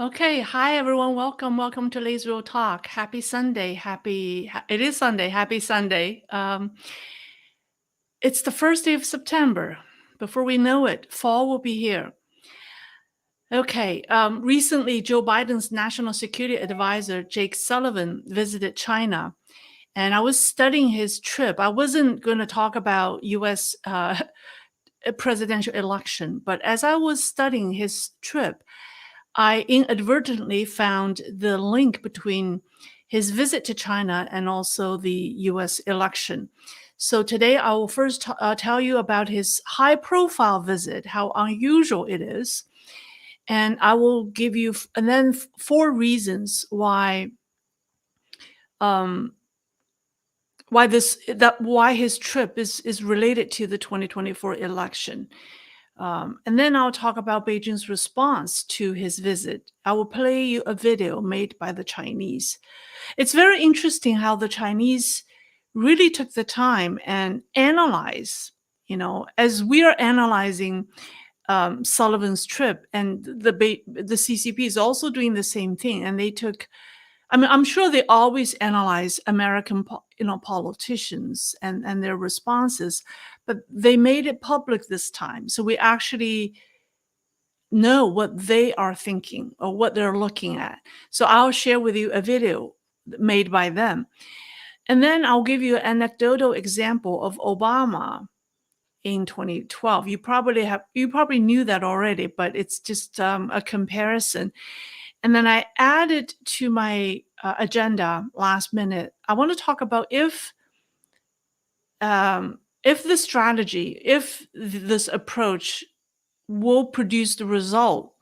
Okay, hi everyone. Welcome to Leisrealtalk. Happy Sunday. It is Sunday. Happy Sunday. It's the first day of September. Before we know it, fall will be here. Okay, recently Joe Biden's national security advisor, Jake Sullivan, visited China. And I was studying his trip. I wasn't going to talk about US presidential election, but as I was studying his trip, I inadvertently found the link between his visit to China and also the US election. So today I will first tell you about his high profile visit, how unusual it is. And I will give you and then four reasons um, why his trip is related to the 2024 election. And then I'll talk about Beijing's response to his visit. I will play you a video made by the Chinese. It's very interesting how the Chinese really took the time and analyze, as we are analyzing Sullivan's trip, and the CCP is also doing the same thing. And they took, I mean, I'm sure they always analyze American, politicians and their responses, but they made it public this time. So we actually know what they are thinking or what they're looking at. So I'll share with you a video made by them. And then I'll give you an anecdotal example of Obama in 2012. You probably knew that already, but it's just a comparison. And then I added to my agenda last minute. I want to talk about if this strategy, if this approach will produce the result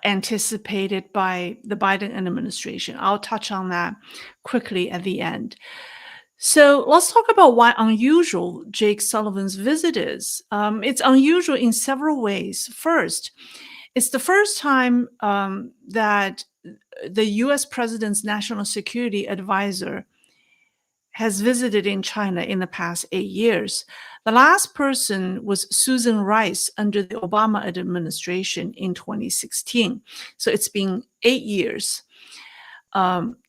anticipated by the Biden administration. I'll touch on that quickly at the end. So let's talk about why unusual Jake Sullivan's visit is. It's unusual in several ways. First, it's the first time that the US president's national security advisor has visited in China in the past 8 years. The last person was Susan Rice under the Obama administration in 2016. So it's been 8 years.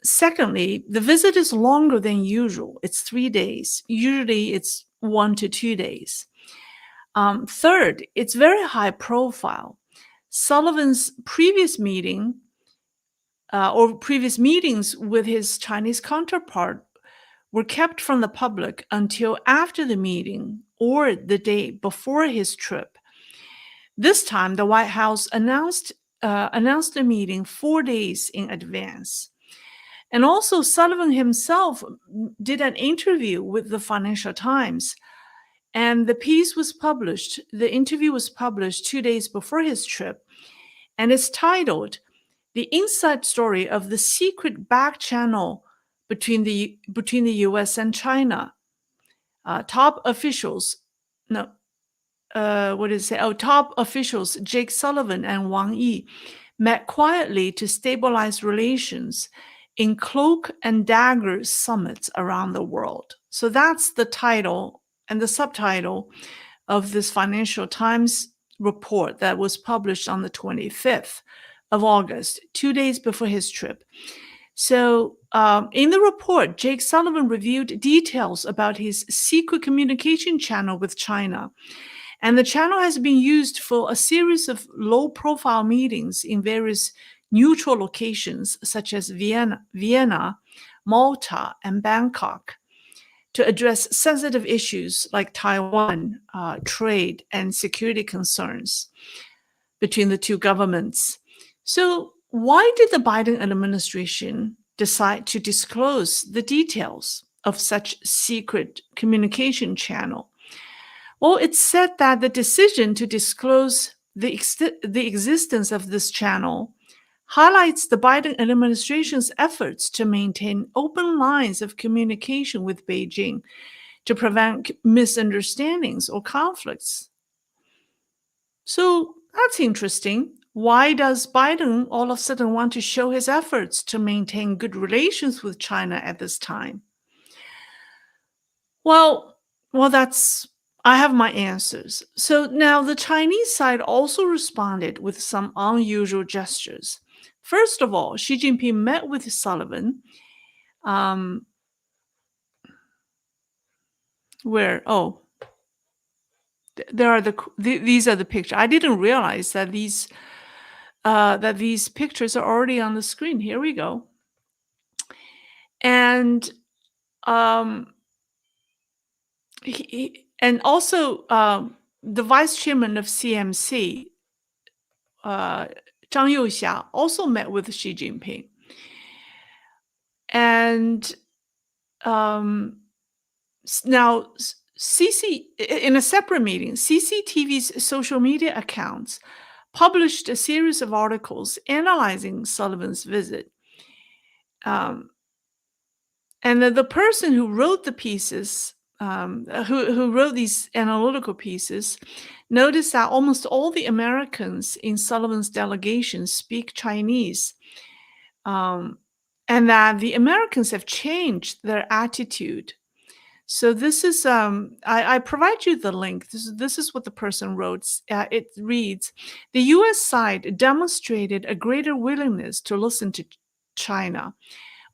Secondly, the visit is longer than usual. It's 3 days. Usually it's 1 to 2 days. Third, it's very high profile. Sullivan's previous meeting or previous meetings with his Chinese counterpart were kept from the public until after the meeting or the day before his trip. This time, the White House announced the meeting 4 days in advance. And also, Sullivan himself did an interview with the Financial Times, and the interview was published 2 days before his trip, and it's titled, "The Inside Story of the Secret Back Channel between the US and China. Top officials Jake Sullivan and Wang Yi met quietly to stabilize relations in cloak and dagger summits around the world." So that's the title and the subtitle of this Financial Times report that was published on the 25th of August, 2 days before his trip. So in the report, Jake Sullivan reviewed details about his secret communication channel with China. And the channel has been used for a series of low-profile meetings in various neutral locations, such as Vienna, Malta, and Bangkok, to address sensitive issues like Taiwan, trade, and security concerns between the two governments. So why did the Biden administration decide to disclose the details of such secret communication channel? Well, it's said that the decision to disclose the existence of this channel highlights the Biden administration's efforts to maintain open lines of communication with Beijing to prevent misunderstandings or conflicts. So that's interesting. Why does Biden all of a sudden want to show his efforts to maintain good relations with China at this time? Well, that's I have my answers. So now the Chinese side also responded with some unusual gestures. First of all, Xi Jinping met with Sullivan. Um, where? Oh, there are these are the pictures. I didn't realize that these pictures are already on the screen. Here we go. And um, and also the vice chairman of CMC, uh, Zhang Youxia, also met with Xi Jinping. And um, now in a separate meeting, CCTV's social media accounts published a series of articles analyzing Sullivan's visit. Um, and the person who wrote the pieces, who wrote these analytical pieces, noticed that almost all the Americans in Sullivan's delegation speak Chinese, and that the Americans have changed their attitude. So this is I provide you the link. This is what the person wrote. It reads, the U.S. side demonstrated a greater willingness to listen to China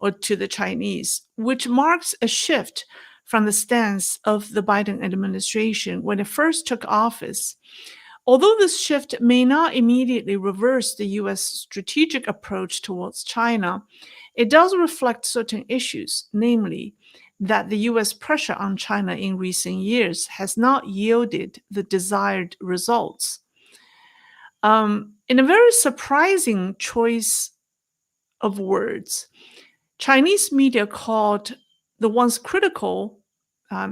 or to the Chinese, which marks a shift from the stance of the Biden administration when it first took office. Although this shift may not immediately reverse the U.S. strategic approach towards China, it does reflect certain issues, namely that the U.S. pressure on China in recent years has not yielded the desired results. In a very surprising choice of words, Chinese media called the once critical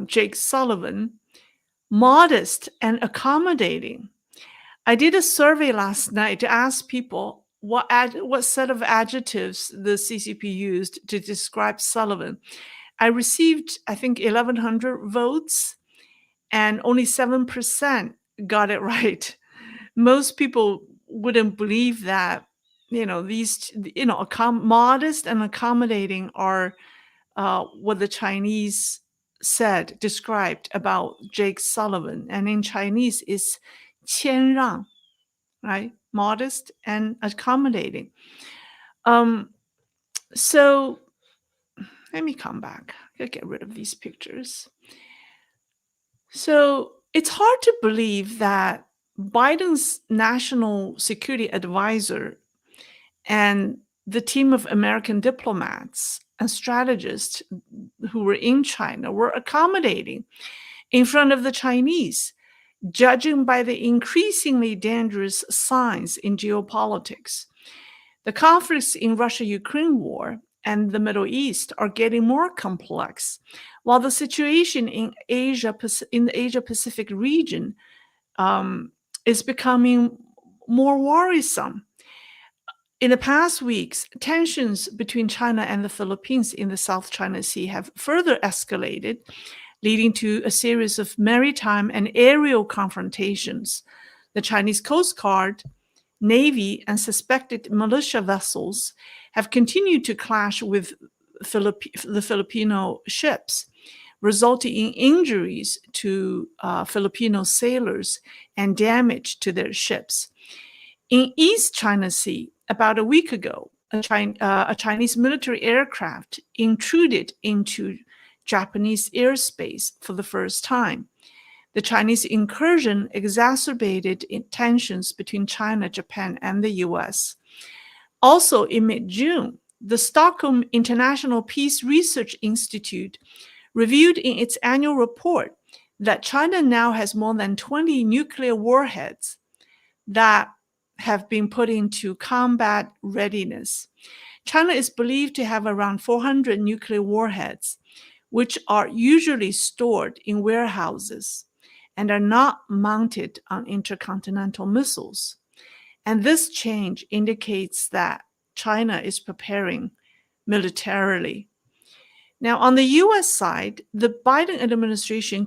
Jake Sullivan modest and accommodating. I did a survey last night to ask people what set of adjectives the CCP used to describe Sullivan. I received, I think, 1,100 votes, and only 7% got it right. Most people wouldn't believe that, modest and accommodating are what the Chinese described about Jake Sullivan. And in Chinese, it's 谦让, right? Modest and accommodating. So let me come back. I gotta get rid of these pictures. So it's hard to believe that Biden's national security advisor and the team of American diplomats and strategists who were in China were accommodating in front of the Chinese, judging by the increasingly dangerous signs in geopolitics. The conflicts in Russia-Ukraine war and the Middle East are getting more complex, while the situation in the Asia-Pacific region is becoming more worrisome. In the past weeks, tensions between China and the Philippines in the South China Sea have further escalated, leading to a series of maritime and aerial confrontations. The Chinese Coast Guard, Navy, and suspected militia vessels have continued to clash with the Filipino ships, resulting in injuries to Filipino sailors and damage to their ships. In East China Sea, about a week ago, a Chinese military aircraft intruded into Japanese airspace for the first time. The Chinese incursion exacerbated tensions between China, Japan, and the US. Also, in mid-June, the Stockholm International Peace Research Institute reviewed in its annual report that China now has more than 20 nuclear warheads that have been put into combat readiness. China is believed to have around 400 nuclear warheads, which are usually stored in warehouses and are not mounted on intercontinental missiles. And this change indicates that China is preparing militarily. Now, on the US side, the Biden administration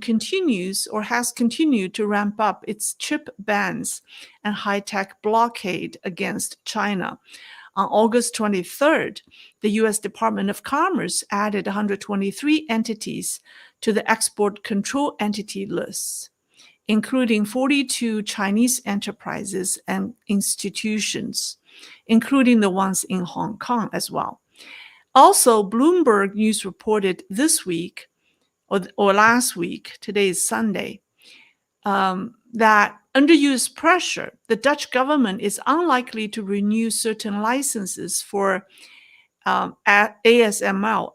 has continued to ramp up its chip bans and high-tech blockade against China. On August 23rd, the US Department of Commerce added 123 entities to the export control entity list. including 42 Chinese enterprises and institutions, including the ones in Hong Kong as well. Also, Bloomberg News reported this week, or last week, today is Sunday, that under US pressure, the Dutch government is unlikely to renew certain licenses for ASML,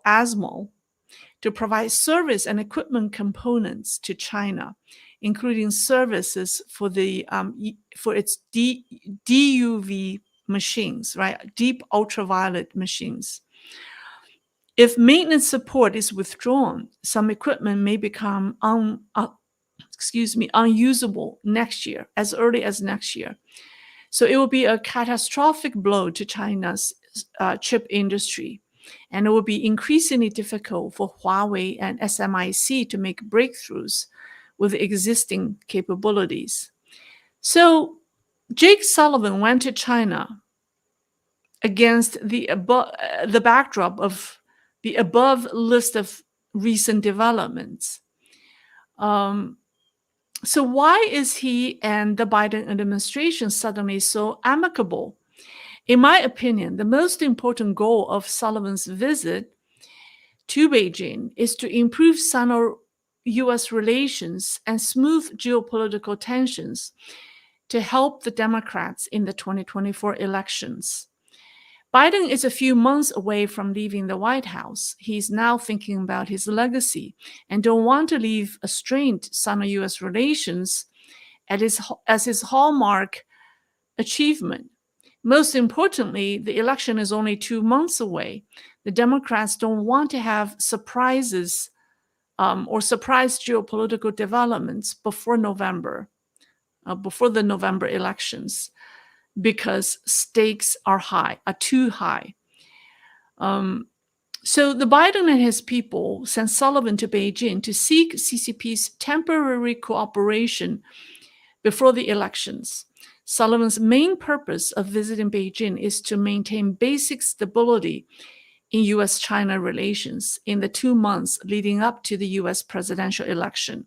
to provide service and equipment components to China, including services for its DUV machines, right? Deep ultraviolet machines. If maintenance support is withdrawn, some equipment may become unusable next year, as early as next year. So it will be a catastrophic blow to China's chip industry, and it will be increasingly difficult for Huawei and SMIC to make breakthroughs with existing capabilities. So Jake Sullivan went to China against the backdrop of the above list of recent developments. So why is he and the Biden administration suddenly so amicable? In my opinion, the most important goal of Sullivan's visit to Beijing is to improve Sino-US relations and smooth geopolitical tensions to help the Democrats in the 2024 elections. Biden is a few months away from leaving the White House. He's now thinking about his legacy and don't want to leave a strained Sino-US relations as his hallmark achievement. Most importantly, the election is only 2 months away. The Democrats don't want to have surprises or surprise geopolitical developments before November, before the November elections, because stakes are too high. So the Biden and his people sent Sullivan to Beijing to seek CCP's temporary cooperation before the elections. Sullivan's main purpose of visiting Beijing is to maintain basic stability in US-China relations in the 2 months leading up to the US presidential election,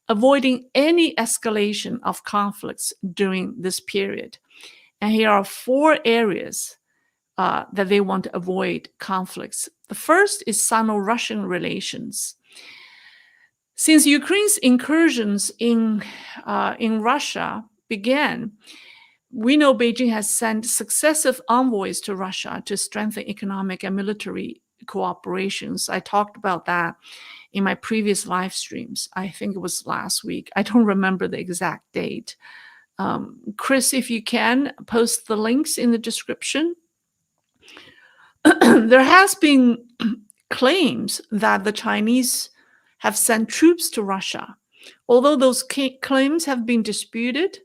avoiding any escalation of conflicts during this period. And here are 4 areas that they want to avoid conflicts. The first is Sino-Russian relations. Since Ukraine's incursions in Russia began, we know Beijing has sent successive envoys to Russia to strengthen economic and military cooperations. I talked about that in my previous live streams. I think it was last week. I don't remember the exact date. Chris, if you can, post the links in the description. There has been claims that the Chinese have sent troops to Russia. Although those claims have been disputed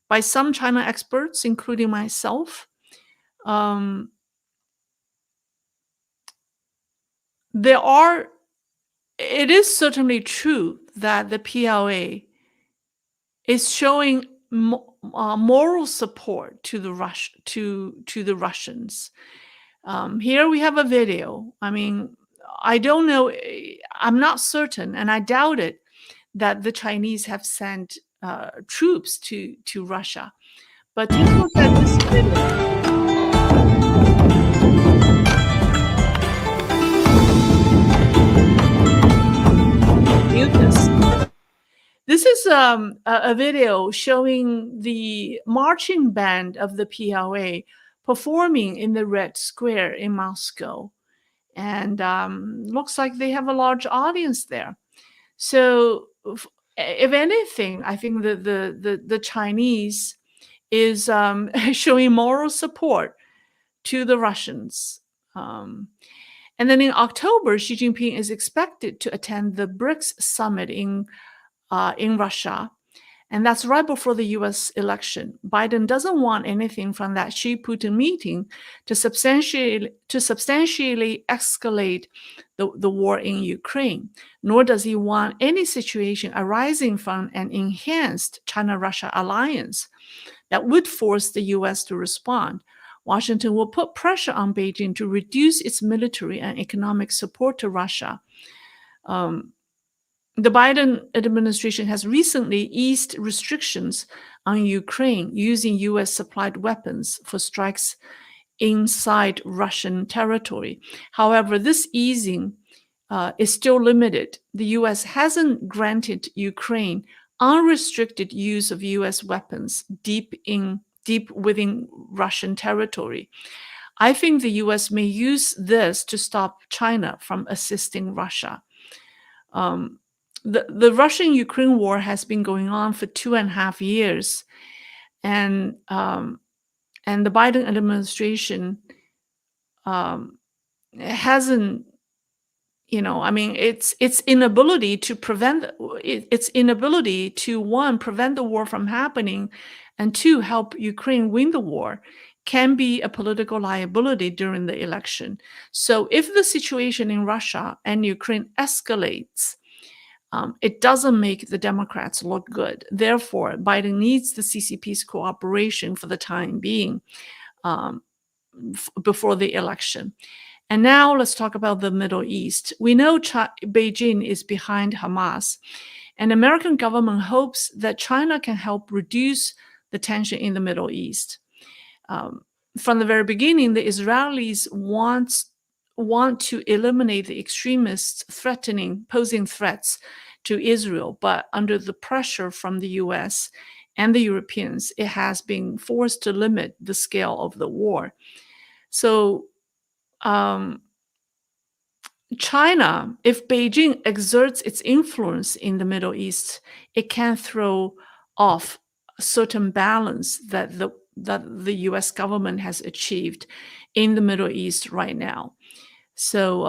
by some China experts, including myself, it is certainly true that the PLA is showing moral support to the Russians. Here we have a video. I mean, I don't know, I'm not certain, and I doubt it, that the Chinese have sent troops to Russia. But take a look at this video. This is a video showing the marching band of the PLA performing in the Red Square in Moscow. And looks like they have a large audience there. So if anything, I think the Chinese is showing moral support to the Russians. And then in October, Xi Jinping is expected to attend the BRICS summit in Russia. And that's right before the US election. Biden doesn't want anything from that Xi-Putin meeting to substantially escalate the war in Ukraine, nor does he want any situation arising from an enhanced China-Russia alliance that would force the US to respond. Washington will put pressure on Beijing to reduce its military and economic support to Russia. the Biden administration has recently eased restrictions on Ukraine using US supplied weapons for strikes inside Russian territory. However, this easing is still limited. The US hasn't granted Ukraine unrestricted use of US weapons deep within Russian territory. I think the US may use this to stop China from assisting Russia. Um, the Russian-Ukraine war has been going on for 2.5 years, and the Biden administration hasn't, I mean, its inability to prevent its inability to, one, prevent the war from happening, and two, help Ukraine win the war, can be a political liability during the election. So if the situation in Russia and Ukraine escalates, it doesn't make the Democrats look good. Therefore, Biden needs the CCP's cooperation for the time being, before the election. And now let's talk about the Middle East. We know Beijing is behind Hamas, and American government hopes that China can help reduce the tension in the Middle East. From the very beginning, the Israelis want to eliminate the extremists posing threats to Israel, but under the pressure from the US and the Europeans, it has been forced to limit the scale of the war. So China, if Beijing exerts its influence in the Middle East, it can throw off a certain balance that the US government has achieved in the Middle East right now. So,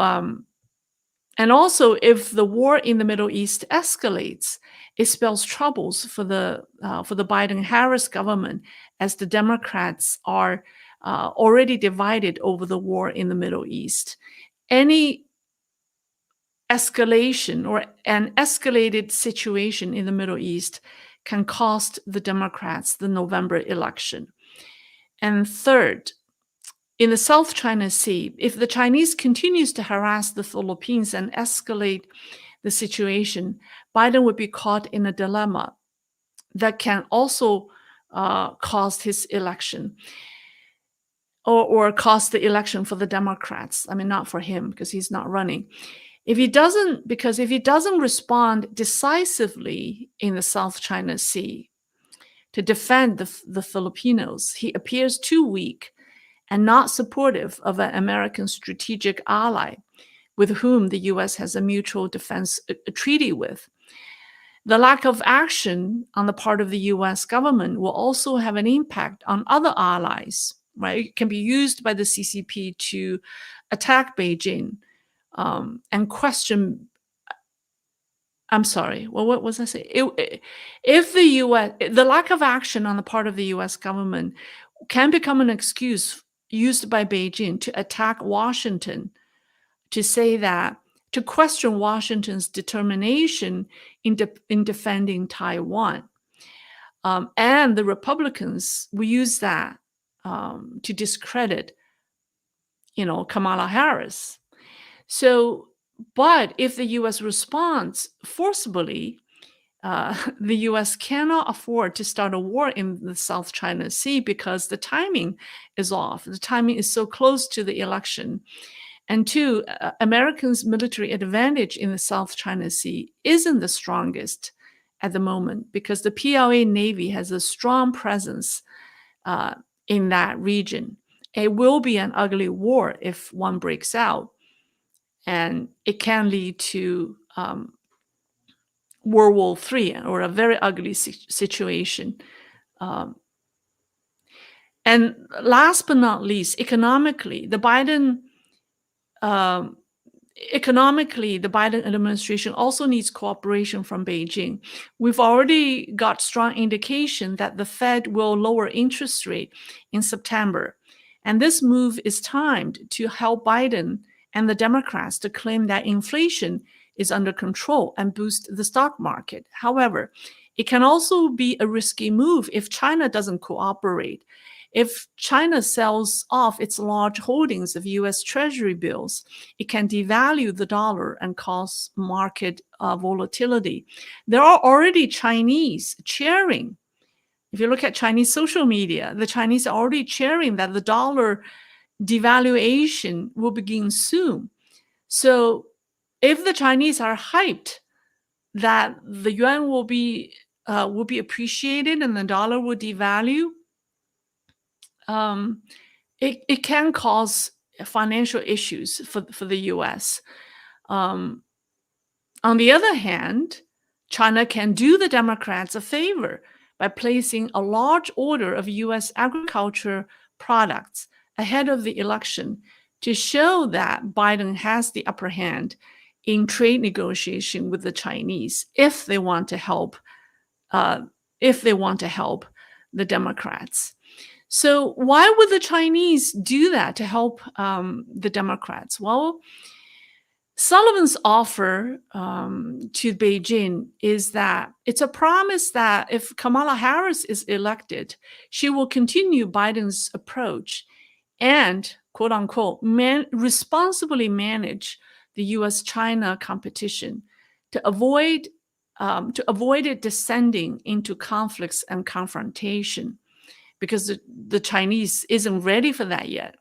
and also, if the war in the Middle East escalates, it spells troubles for the Biden-Harris government, as the Democrats are already divided over the war in the Middle East. Any escalation or an escalated situation in the Middle East can cost the Democrats the November election. And third, in the South China Sea, if the Chinese continues to harass the Philippines and escalate the situation, Biden would be caught in a dilemma that can also cost his election, or cost the election for the Democrats. I mean, not for him, because he's not running. If he doesn't respond decisively in the South China Sea to defend the Filipinos, he appears too weak and not supportive of an American strategic ally with whom the US has a mutual defense treaty with. The lack of action on the part of the US government will also have an impact on other allies, right? It can be used by the CCP to attack Beijing, and question. I'm sorry. Well, what was I saying? If the lack of action on the part of the U.S. government can become an excuse used by Beijing to attack Washington, to question Washington's determination in defending Taiwan, and the Republicans will use that to discredit, Kamala Harris. So, but if the U.S. responds forcibly, the U.S. cannot afford to start a war in the South China Sea, because the timing is off. The timing is so close to the election. And two, Americans' military advantage in the South China Sea isn't the strongest at the moment, because the PLA Navy has a strong presence in that region. It will be an ugly war if one breaks out, and it can lead to World War III, or a very ugly situation. And last but not least, economically, the Biden administration also needs cooperation from Beijing. We've already got strong indication that the Fed will lower interest rate in September. And this move is timed to help Biden and the Democrats to claim that inflation is under control and boost the stock market. However, it can also be a risky move if China doesn't cooperate. If China sells off its large holdings of US Treasury bills, it can devalue the dollar and cause market volatility. There are already Chinese cheering. If you look at Chinese social media, the Chinese are already cheering that the dollar devaluation will begin soon. So if the Chinese are hyped that the yuan will be appreciated and the dollar will devalue, it can cause financial issues for the U.S. On the other hand, China can do the Democrats a favor by placing a large order of U.S. agriculture products ahead of the election to show that Biden has the upper hand in trade negotiation with the Chinese if they want to help the Democrats. So why would the Chinese do that to help the Democrats? Well, Sullivan's offer to Beijing is that it's a promise that if Kamala Harris is elected, she will continue Biden's approach and, quote unquote, responsibly manage the U.S.-China competition to avoid it descending into conflicts and confrontation, because the Chinese isn't ready for that yet.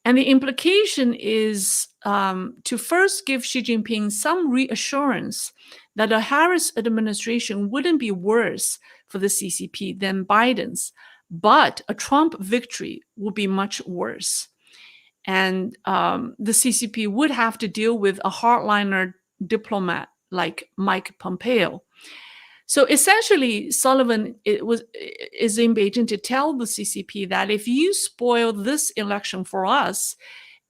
And the implication is to first give Xi Jinping some reassurance that a Harris administration wouldn't be worse for the CCP than Biden's, but a Trump victory would be much worse. And the CCP would have to deal with a hardliner diplomat like Mike Pompeo. So essentially, Sullivan is in Beijing to tell the CCP that if you spoil this election for us,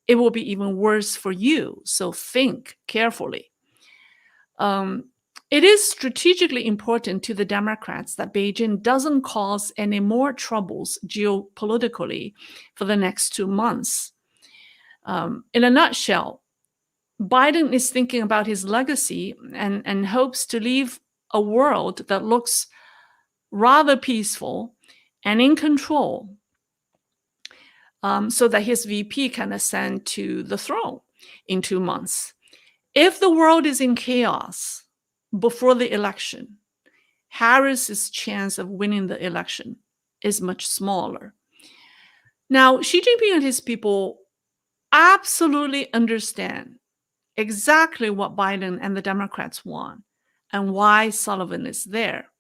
it will be even worse for you. So think carefully. It is strategically important to the Democrats that Beijing doesn't cause any more troubles geopolitically for the next 2 months. In a nutshell, Biden is thinking about his legacy and hopes to leave a world that looks rather peaceful and in control, so that his VP can ascend to the throne in 2 months. If the world is in chaos before the election, Harris's chance of winning the election is much smaller. Now, Xi Jinping and his people absolutely understand exactly what Biden and the Democrats want and why Sullivan is there.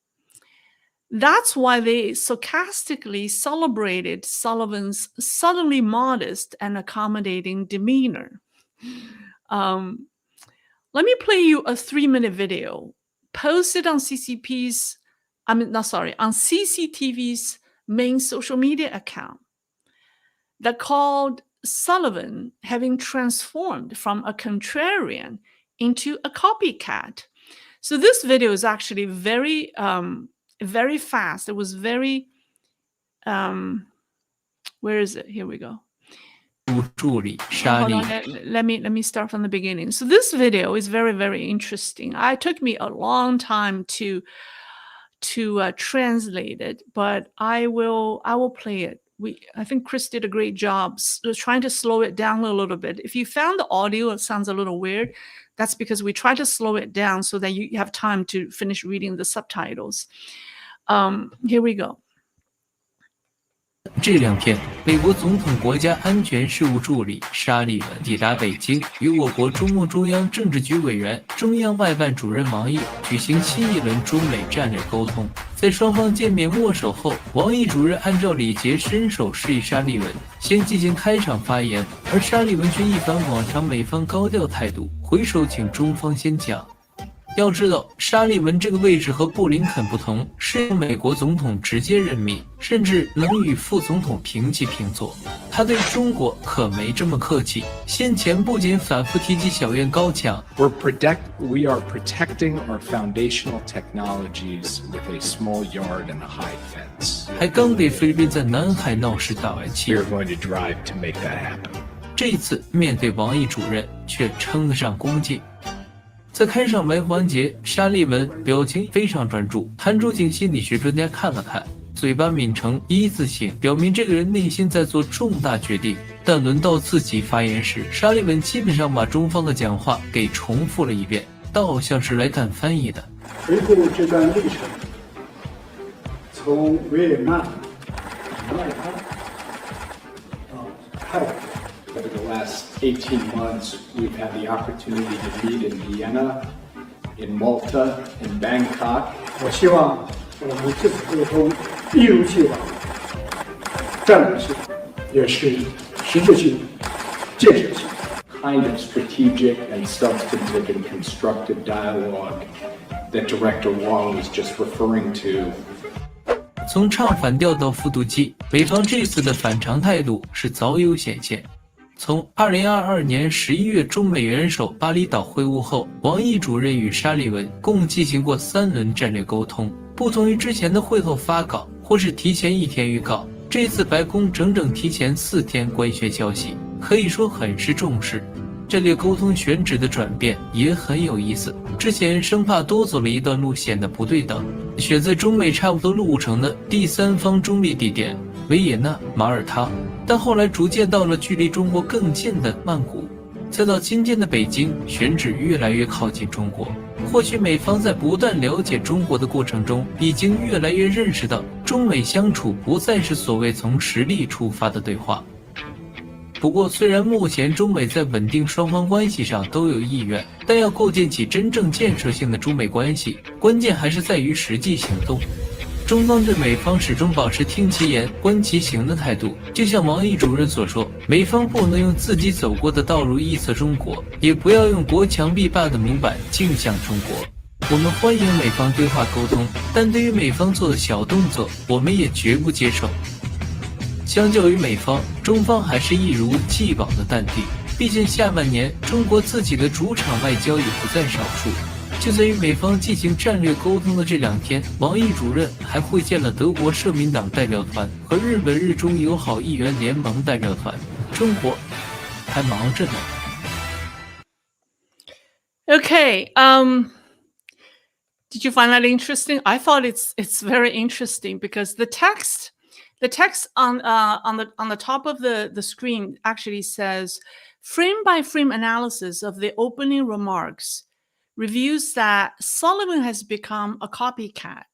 That's why they sarcastically celebrated Sullivan's suddenly modest and accommodating demeanor. Let me play you a 3-minute video posted on CCTV's main social media account that called Sullivan having transformed from a contrarian into a copycat. So this video is actually very, very fast. It was very, where is it? Here we go. Hold on, let me start from the beginning. So this video is very, very interesting. It took me a long time to translate it, but I will play it. I think Chris did a great job trying to slow it down a little bit. If you found the audio, it sounds a little weird. That's because we try to slow it down so that you have time to finish reading the subtitles. Here we go. 这两天，美国总统国家安全事务助理沙利文抵达北京，与我国中共中央政治局委员、中央外办主任王毅举行新一轮中美战略沟通。在双方见面握手后，王毅主任按照礼节伸手示意沙利文先进行开场发言，而沙利文却一反往常美方高调态度，回手请中方先讲。 要知道，沙利文这个位置和布林肯不同，是由美国总统直接任命，甚至能与副总统平起平坐。他对中国可没这么客气，先前不仅反复提及小院高墙 We are protecting our foundational technologies with a small yard and a high fence. 还刚给菲律宾在南海闹事打完气。 We are going to drive to make that happen. 这一次面对王毅主任，却称得上恭敬。 在开场白环节，沙利文表情非常专注，韩竹景心理学专家看了看，嘴巴抿成一字形，表明这个人内心在做重大决定。但轮到自己发言时，沙利文基本上把中方的讲话给重复了一遍。倒像是来看翻译的。回顾这段历程，从维也纳、外滩泰国。Over the last 18 months, we've had the opportunity to meet in Vienna, in Malta, in Bangkok. 我希望我们这次沟通一如既往，战略性，也是实质性、建设性。Kind of strategic and substantive and constructive dialogue that Director Wang was just referring to. 从唱反调到复读机，美方这次的反常态度是早有显现。从2022年11月中美元首巴厘岛会晤后，王毅主任与沙利文共进行过3轮战略沟通。不同于之前的会后发稿或是提前1天预告，这次白宫整整提前4天官宣消息，可以说很是重视。战略沟通选址的转变也很有意思，之前生怕多走了一段路显得不对等，选在中美差不多路程的第三方中立地点维也纳、马耳他，但后来逐渐到了距离中国更近的曼谷，再到今天的北京，选址越来越靠近中国。或许美方在不断了解中国的过程中，已经越来越认识到中美相处不再是所谓从实力出发的对话。不过，虽然目前中美在稳定双方关系上都有意愿，但要构建起真正建设性的中美关系，关键还是在于实际行动。中方对美方始终保持听其言、观其行的态度，就像王毅主任所说，美方不能用自己走过的道路臆测中国，也不要用国强必霸的模板镜像中国。我们欢迎美方对话沟通，但对于美方做的小动作，我们也绝不接受。相较于美方，中方还是一如既往的淡定，毕竟下半年中国自己的主场外交也不在少数。就在与美方进行战略沟通的这2天，王毅主任还会见了德国社民党代表团和日本日中友好议员联盟代表团，中国还忙着呢。Okay, did you find that interesting? I thought it's very interesting because the text on the top of the screen actually says frame by frame analysis of the opening remarks reveals that Sullivan has become a copycat.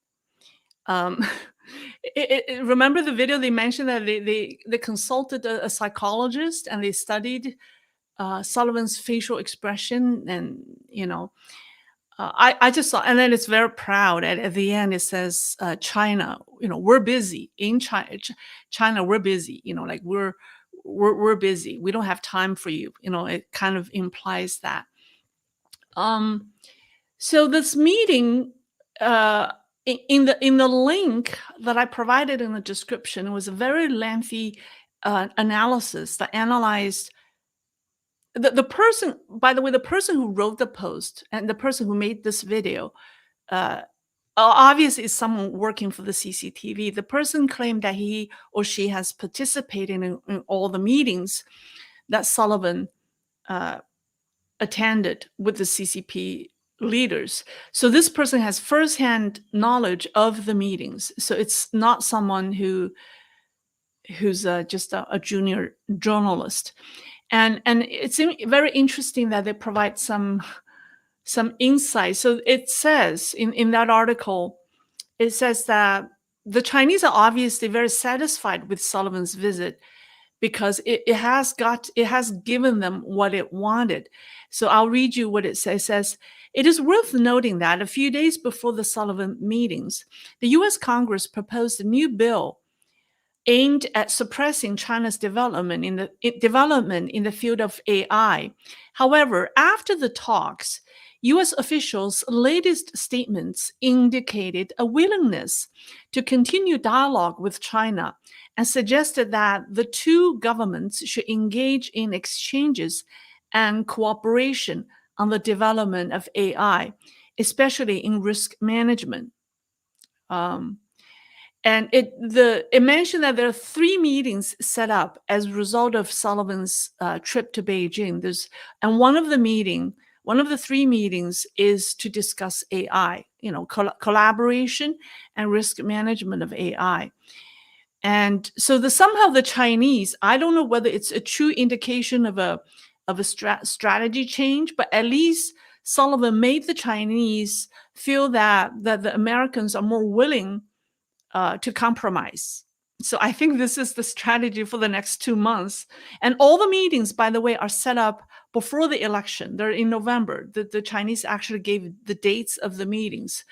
Remember the video they mentioned that they consulted a psychologist and they studied Sullivan's facial expression, and I just saw, and then it's very proud. At the end, it says, "China, we're busy in China. We're busy. Like we're busy. We don't have time for you. It kind of implies that." So this meeting, in the link that I provided in the description, was a very lengthy analysis that analyzed. The person, by the way, the person who wrote the post and the person who made this video, obviously is someone working for the CCTV. The person claimed that he or she has participated in all the meetings that Sullivan attended with the CCP leaders. So this person has firsthand knowledge of the meetings. So it's not someone who's just a junior journalist. And it's very interesting that they provide some insight. So it says in that article, it says that the Chinese are obviously very satisfied with Sullivan's visit because it has given them what it wanted. So I'll read you what it says. It says, it is worth noting that a few days before the Sullivan meetings, the U.S. Congress proposed a new bill aimed at suppressing China's development in the field of AI. However, after the talks, U.S. officials' latest statements indicated a willingness to continue dialogue with China and suggested that the two governments should engage in exchanges and cooperation on the development of AI, especially in risk management. And it mentioned that there are 3 meetings set up as a result of Sullivan's trip to Beijing. And one of the 3 meetings is to discuss AI, collaboration and risk management of AI. And so somehow the Chinese, I don't know whether it's a true indication of a strategy change, but at least Sullivan made the Chinese feel that the Americans are more willing to compromise. So I think this is the strategy for the next 2 months. And all the meetings, by the way, are set up before the election. They're in November. The Chinese actually gave the dates of the meetings.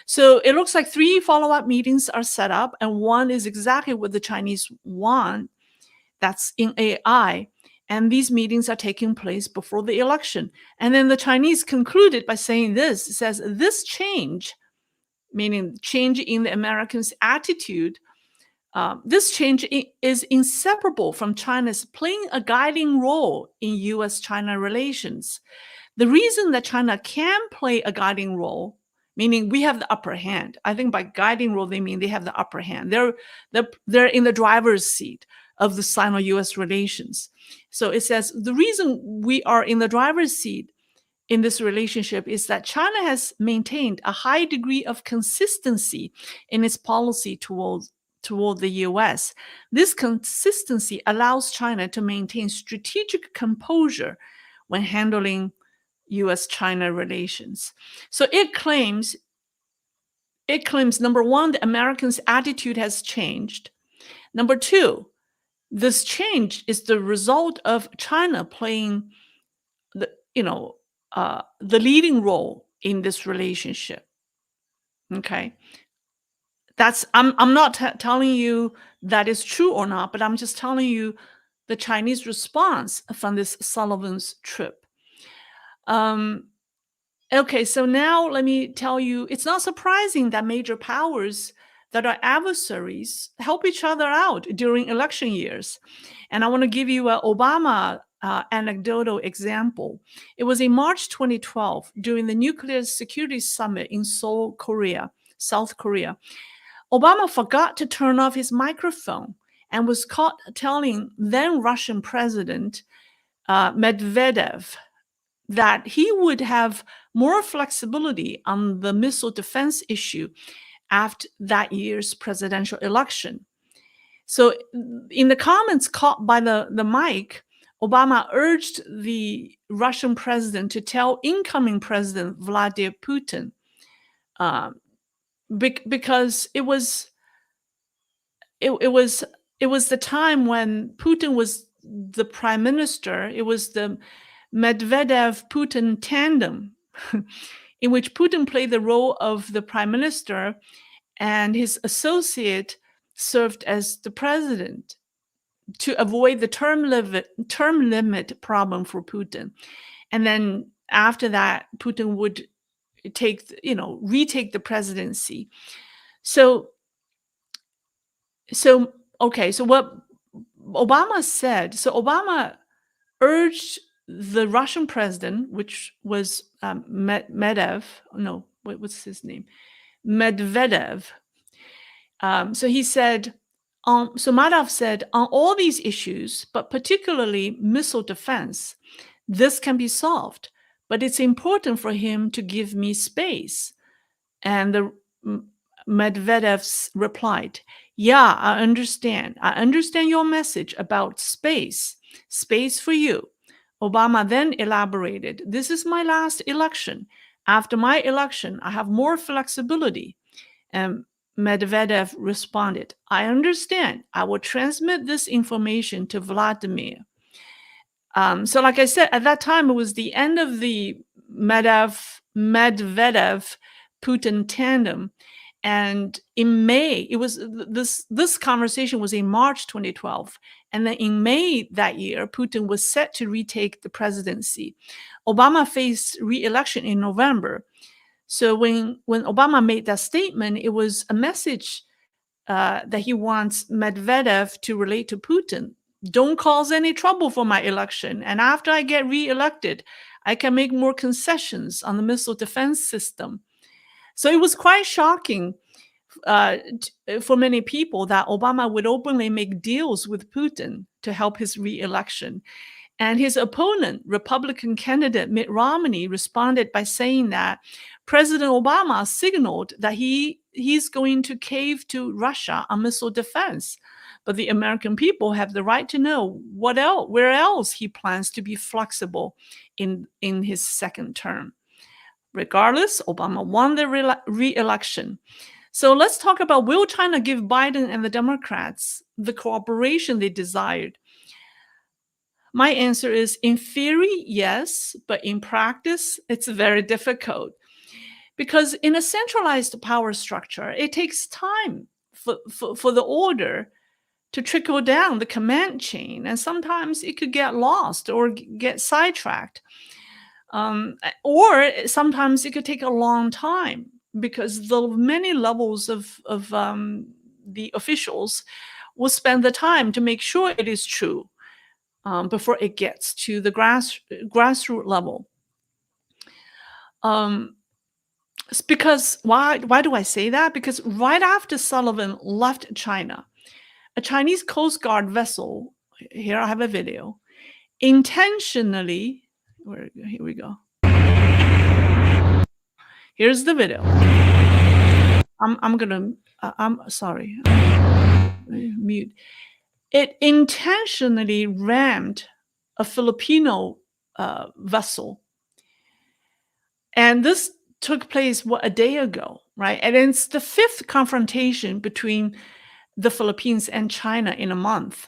So it looks like 3 follow-up meetings are set up, and one is exactly what the Chinese want. That's in AI. And these meetings are taking place before the election. And then the Chinese concluded by saying this. It says, this change, meaning change in the Americans' attitude, this change is inseparable from China's playing a guiding role in U.S.-China relations. The reason that China can play a guiding role, meaning we have the upper hand. I think by guiding role, they mean they have the upper hand. They're in the driver's seat of the Sino-U.S. relations. So it says the reason we are in the driver's seat in this relationship is that China has maintained a high degree of consistency in its policy toward the U.S. This consistency allows China to maintain strategic composure when handling U.S.-China relations. So it claims, number one, the Americans' attitude has changed. Number two, this change is the result of China playing the leading role in this relationship. Okay. I'm not telling you that is true or not, but I'm just telling you the Chinese response from this Sullivan's trip. Okay, so now let me tell you, it's not surprising that major powers that are adversaries help each other out during election years. And I want to give you an Obama anecdotal example. It was in March 2012 during the Nuclear Security Summit in Seoul, Korea, South Korea. Obama forgot to turn off his microphone and was caught telling then Russian President Medvedev that he would have more flexibility on the missile defense issue after that year's presidential election. So in the comments caught by the mic, Obama urged the Russian president to tell incoming President Vladimir Putin, because it was the time when Putin was the prime minister. It was the Medvedev-Putin tandem, in which Putin played the role of the prime minister, and his associate served as the president to avoid the term limit problem for Putin. And then after that, Putin would retake the presidency. So what Obama said, so Obama urged the Russian president, which was Medvedev. So he said, so Medvedev said, on all these issues, but particularly missile defense, this can be solved, but it's important for him to give me space. And the Medvedev replied, yeah, I understand. I understand your message about space for you. Obama then elaborated, this is my last election. After my election, I have more flexibility. And Medvedev responded, I understand. I will transmit this information to Vladimir. So like I said, at that time, it was the end of the Medvedev-Putin tandem. And in May, it was this conversation was in March 2012. And then in May that year, Putin was set to retake the presidency. Obama faced re-election in November. So when Obama made that statement, it was a message that he wants Medvedev to relate to Putin. Don't cause any trouble for my election. And after I get re-elected, I can make more concessions on the missile defense system. So it was quite shocking for many people that Obama would openly make deals with Putin to help his re-election. And his opponent, Republican candidate Mitt Romney, responded by saying that President Obama signaled that he's going to cave to Russia on missile defense. But the American people have the right to know where else he plans to be flexible in his second term. Regardless, Obama won the re-election. So let's talk about, will China give Biden and the Democrats the cooperation they desired? My answer is, in theory, yes, but in practice, it's very difficult. Because in a centralized power structure, it takes time for the order to trickle down the command chain. And sometimes it could get lost or get sidetracked. Or sometimes it could take a long time because the many levels of the officials will spend the time to make sure it is true before it gets to the grassroots level. It's because why do I say that? Because right after Sullivan left China, a Chinese Coast Guard vessel, here I have a video, intentionally, here we go. Here's the video. I'm sorry, mute. It intentionally rammed a Filipino vessel. And this took place, a day ago, right? And it's the 5th confrontation between the Philippines and China in a month.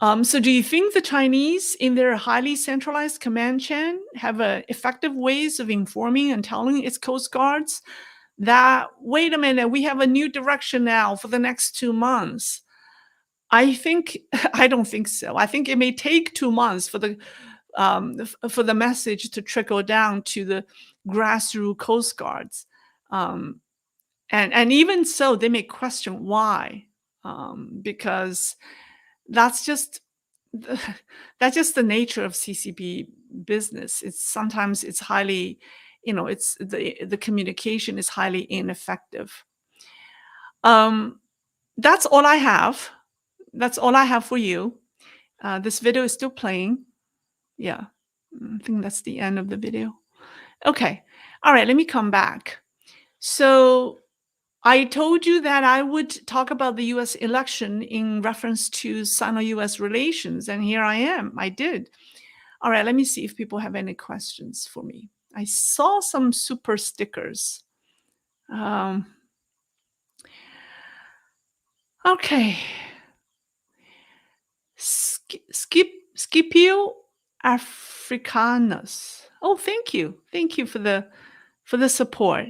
So do you think the Chinese, in their highly centralized command chain, have effective ways of informing and telling its coast guards that, wait a minute, we have a new direction now for the next 2 months? I don't think so. I think it may take 2 months for the message to trickle down to the grassroots coast guards. And even so, they may question why, because that's just the nature of CCP business. Sometimes it's highly, it's the communication is highly ineffective. That's all I have. That's all I have for you. This video is still playing. Yeah, I think that's the end of the video. Okay, all right, let me come back. So I told you that I would talk about the US election in reference to Sino-US relations, and here I am. I did. All right, let me see if people have any questions for me. I saw some super stickers. Okay. Scipio Africanus. Oh, thank you. Thank you for the support.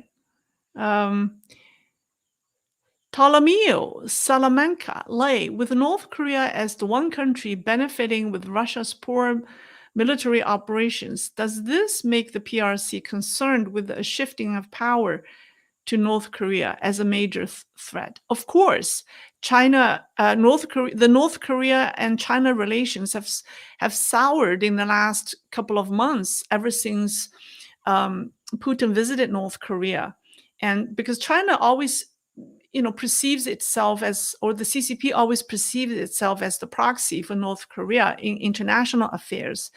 Ptolomeo Salamanca lay, with North Korea as the one country benefiting with Russia's poor military operations. Does this make the PRC concerned with a shifting of power to North Korea as a major threat? Of course, the North Korea and China relations have soured in the last couple of months, ever since Putin visited North Korea, and because China always, perceives itself as, or the CCP always perceives itself as the proxy for North Korea in international affairs.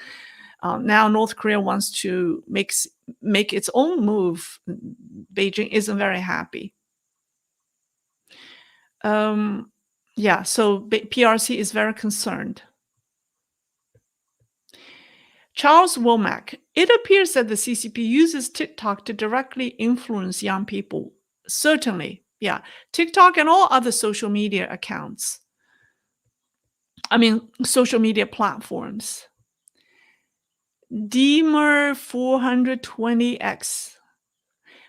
Now North Korea wants to make its own move. Beijing isn't very happy. Yeah, so PRC is very concerned. Charles Womack, it appears that the CCP uses TikTok to directly influence young people. Certainly, yeah. TikTok and all other social media accounts. Social media platforms. Deemer 420X.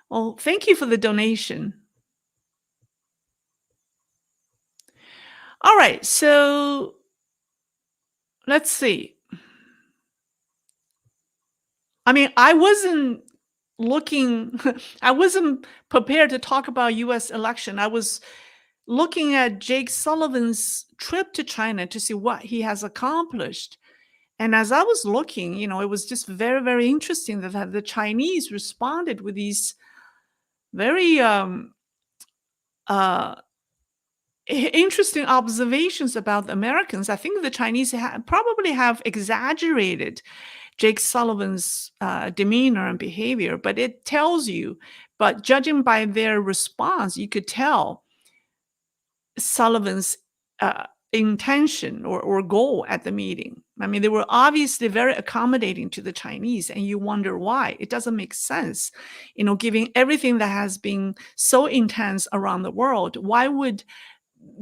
Well, thank you for the donation. All right, so let's see. I wasn't looking, I wasn't prepared to talk about US election. I was looking at Jake Sullivan's trip to China to see what he has accomplished. And as I was looking, it was just very, very interesting that the Chinese responded with these very interesting observations about the Americans. I think the Chinese probably have exaggerated Jake Sullivan's demeanor and behavior, but it tells you, but judging by their response, you could tell Sullivan's intention or goal at the meeting. I mean, they were obviously very accommodating to the Chinese, and you wonder why. It doesn't make sense, given everything that has been so intense around the world. Why would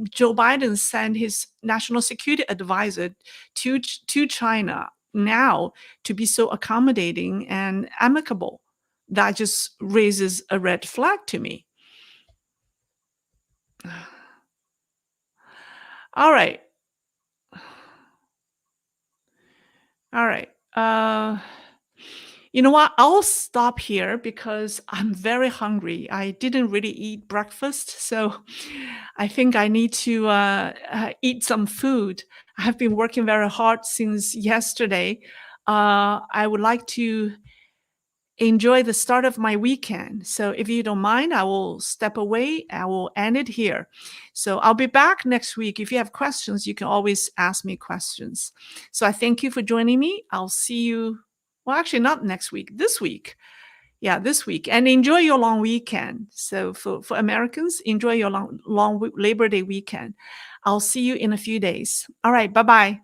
Joe Biden send his national security advisor to China now to be so accommodating and amicable? That just raises a red flag to me. All right. All right. You know what? I'll stop here because I'm very hungry. I didn't really eat breakfast, so I think I need to eat some food. I have been working very hard since yesterday. I would like to enjoy the start of my weekend. So if you don't mind, I will step away. I will end it here. So I'll be back next week. If you have questions, you can always ask me questions. So I thank you for joining me. I'll see you, well, actually not next week, this week. Yeah, this week. And enjoy your long weekend. So for Americans, enjoy your long Labor Day weekend. I'll see you in a few days. All right, bye-bye.